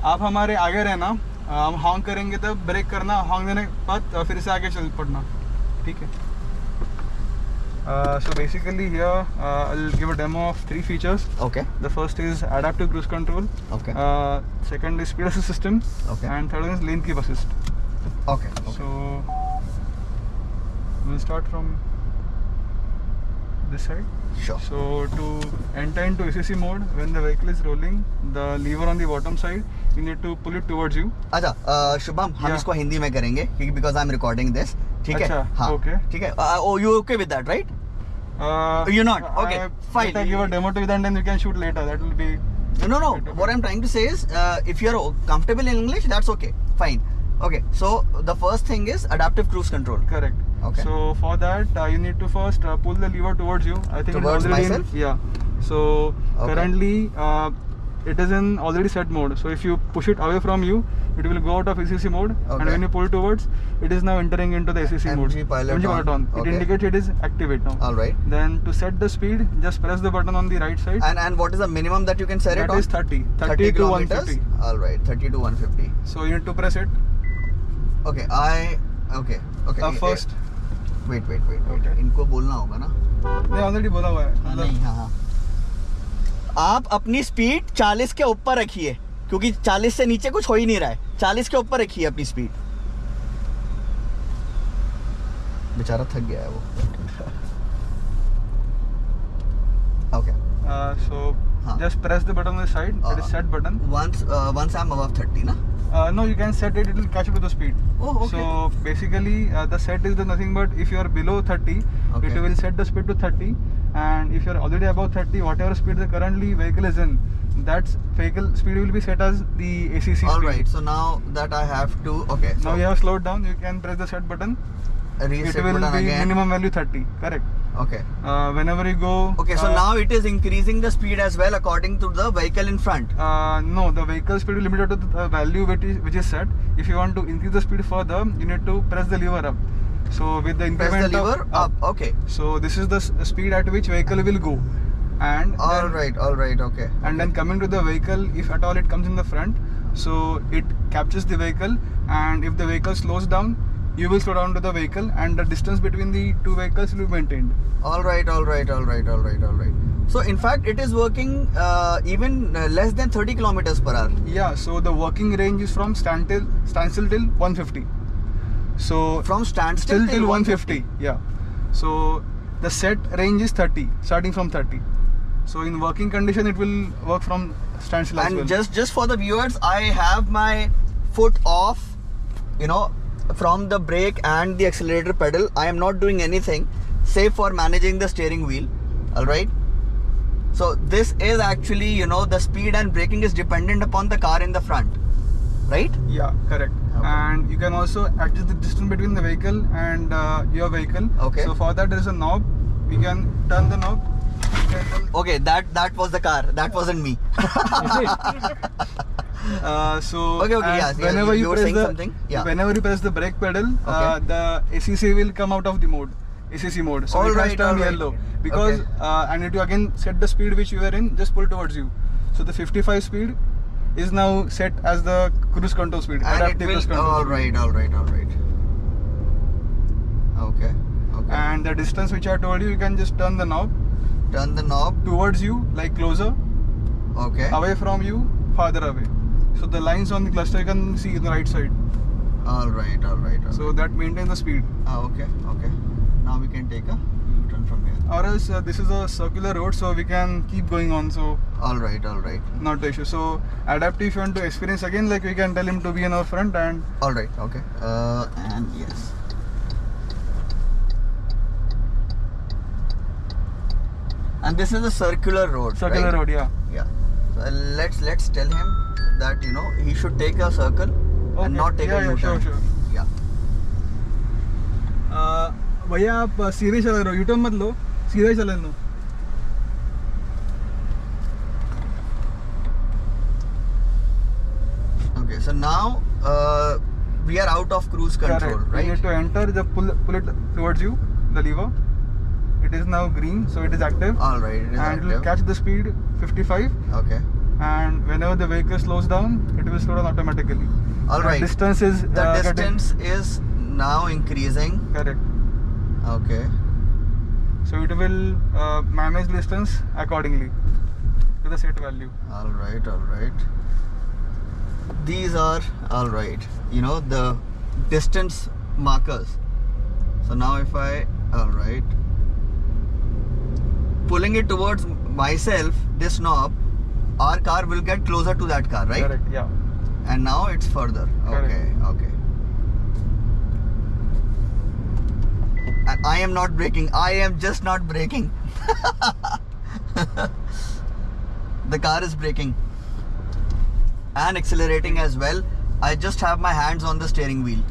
आप हमारे आगे रहना, हम हॉन्क करेंगे तब ब्रेक करना, हॉन्क देने के बाद फिर से आगे चल पड़ना, ठीक है। So basically here I'll give a demo of 3 features. Okay. The first is adaptive cruise control. Okay. Second is speed assist system. Okay. And third one is lane keep assist. Okay. So we'll start from this side. Sure. So to enter into ACC mode, when the vehicle is rolling, the lever on the bottom side, you need to pull it towards you. अच्छा शुभम, हम इसको हिंदी में करेंगे क्योंकि because I'm recording this. ठीक है? हाँ. Okay. ठीक है. Oh, you okay with that, right? You're not. Okay. Fine. I'll give a demo to you, and then you can shoot later. That will be. No. What I'm trying to say is, if you're comfortable in English, that's okay. Fine. Okay. So the first thing is adaptive cruise control. Correct. Okay. So for that, you need to first pull the lever towards you. I think towards it's already myself. Yeah. So currently, it is in already set mode. So if you push it away from you, it will go out of ACC mode. Okay. And when you pull towards, it is now entering into the ACC mode. MG pilot on. Okay. It indicates it is activate now. All right. Then to set the speed, just press the button on the right side. And what is the minimum that you can set it on? That is 30 to 150. All right. 30 to 150. So you need to press it. Okay. Okay. First. Wait. Okay. इनको बोलना होगा ना? नहीं already बोला हुआ है. नहीं हाँ. आप अपनी स्पीड 40 के ऊपर रखिए क्योंकि 40 से नीचे कुछ हो ही नहीं रहा है. 40 के ऊपर रखिए अपनी स्पीड. बेचारा थक गया है वो. Okay. So just press the button on the side. That is set button. Once I'm above 30 na? No, you can set it. It will catch up with the speed. Oh, okay. So basically, the set is nothing but if you are below 30, it will set the speed to 30. And if you are already above 30, whatever speed the currently vehicle is in, that vehicle speed will be set as the ACC speed. Alright, so now that I have to, okay. Now you have slowed down, you can press the set button. Reset it will button be again. minimum value 30, correct. Okay. Whenever you go... Okay, so now it is increasing the speed as well according to the vehicle in front. No, the vehicle speed will limited to the value which is set. If you want to increase the speed further, you need to press the lever up. So with the increment press the lever up. Okay. So this is the speed at which vehicle will go. And all right, okay. And then coming to the vehicle, if at all it comes in the front, so it captures the vehicle, and if the vehicle slows down, you will slow down to the vehicle, and the distance between the two vehicles will be maintained. All right. So in fact, it is working even less than 30 kilometers per hour. Yeah. So the working range is from standstill till 150. So from standstill till 150. Yeah. So the set range is 30, starting from 30. So in working condition, it will work from standstill as well. And just for the viewers, I have my foot off, from the brake and the accelerator pedal. I am not doing anything save for managing the steering wheel. All right. So this is actually, the speed and braking is dependent upon the car in the front, right? Yeah, correct. Okay. And you can also adjust the distance between the vehicle and your vehicle. Okay. So for that, there is a knob. We can turn the knob. Okay, that was the car. That wasn't me. Whenever you press the brake pedal, the ACC will come out of the mode, ACC mode. So it has turned yellow because I need to again set the speed which you were in. Just pull towards you. So the 55 speed is now set as the cruise control speed. Adaptive cruise control. All right. Okay. And the distance which I told you, you can just turn the knob. Turn the knob towards you, like closer. Okay. Away from you, farther away. So the lines on the cluster you can see on the right side. All right. So that maintains the speed. Okay. Now we can take a U-turn from here. Or else this is a circular road, so we can keep going on. So all right. Not the issue. So adaptive, if you want to experience again, like we can tell him to be in our front and. All right. Okay. And yes. And this is a circular road. Circular road, yeah. So let's tell him that he should take a circle and not take a U-turn. Sure. Yeah. भैया आप सीधे चला रहे हो, U-turn मत लो, सीधे चले लो. Okay, so now we are out of cruise control, right? You need to enter, just pull it towards you, the lever. It is now green, so it is active. All right, it is active. And it will catch the speed 55. Okay. and whenever the vehicle slows down, it will slow down automatically. All right. The distance is distance is now increasing. Correct. Okay. So it will manage distance accordingly to the set value. All right. All right. These are all right. You know, the distance markers. So now if I pulling it towards myself, this knob, our car will get closer to that car, right? Correct. Yeah. And now it's further. Correct. Okay. And I am not braking. I am just not braking. The car is braking and accelerating as well. I just have my hands on the steering wheel.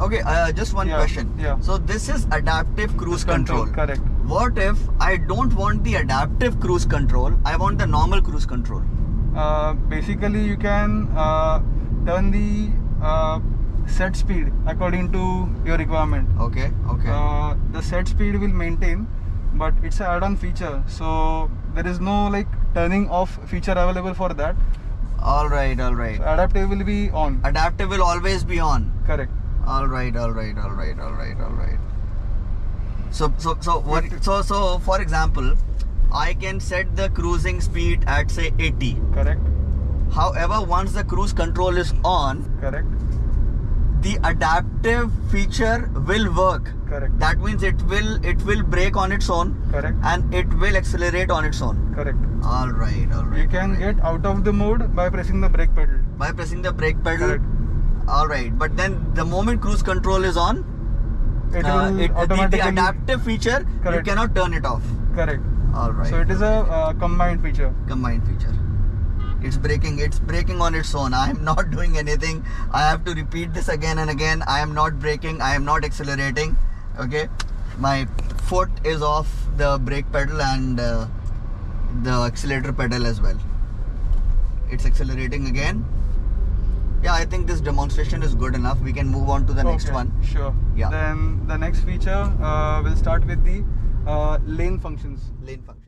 Okay, just one question. Yeah. So this is adaptive cruise control. Correct. What if I don't want the adaptive cruise control? I want the normal cruise control. Basically, you can turn the set speed according to your requirement. Okay. The set speed will maintain, but it's an add-on feature, so there is no like turning off feature available for that. All right. So adaptive will be on. Adaptive will always be on. Correct. All right. So for example, I can set the cruising speed at say 80. Correct. However, once the cruise control is on, Correct. the adaptive feature will work. Correct. That means it will brake on its own. Correct. And it will accelerate on its own. Correct. All right. You can get out of the mode by pressing the brake pedal. By pressing the brake pedal. Correct. All right. But then the moment cruise control is on, It will automatically. the adaptive feature, Correct. you cannot turn it off. Correct. All right. So it is a combined feature. Combined feature. It's braking on its own. I am not doing anything. I have to repeat this again and again. I am not braking. I am not accelerating. Okay. My foot is off the brake pedal and the accelerator pedal as well. It's accelerating again. Yeah, I think this demonstration is good enough. We can move on to the next one. Sure. Yeah. Then the next feature will start with the lane functions. Lane function.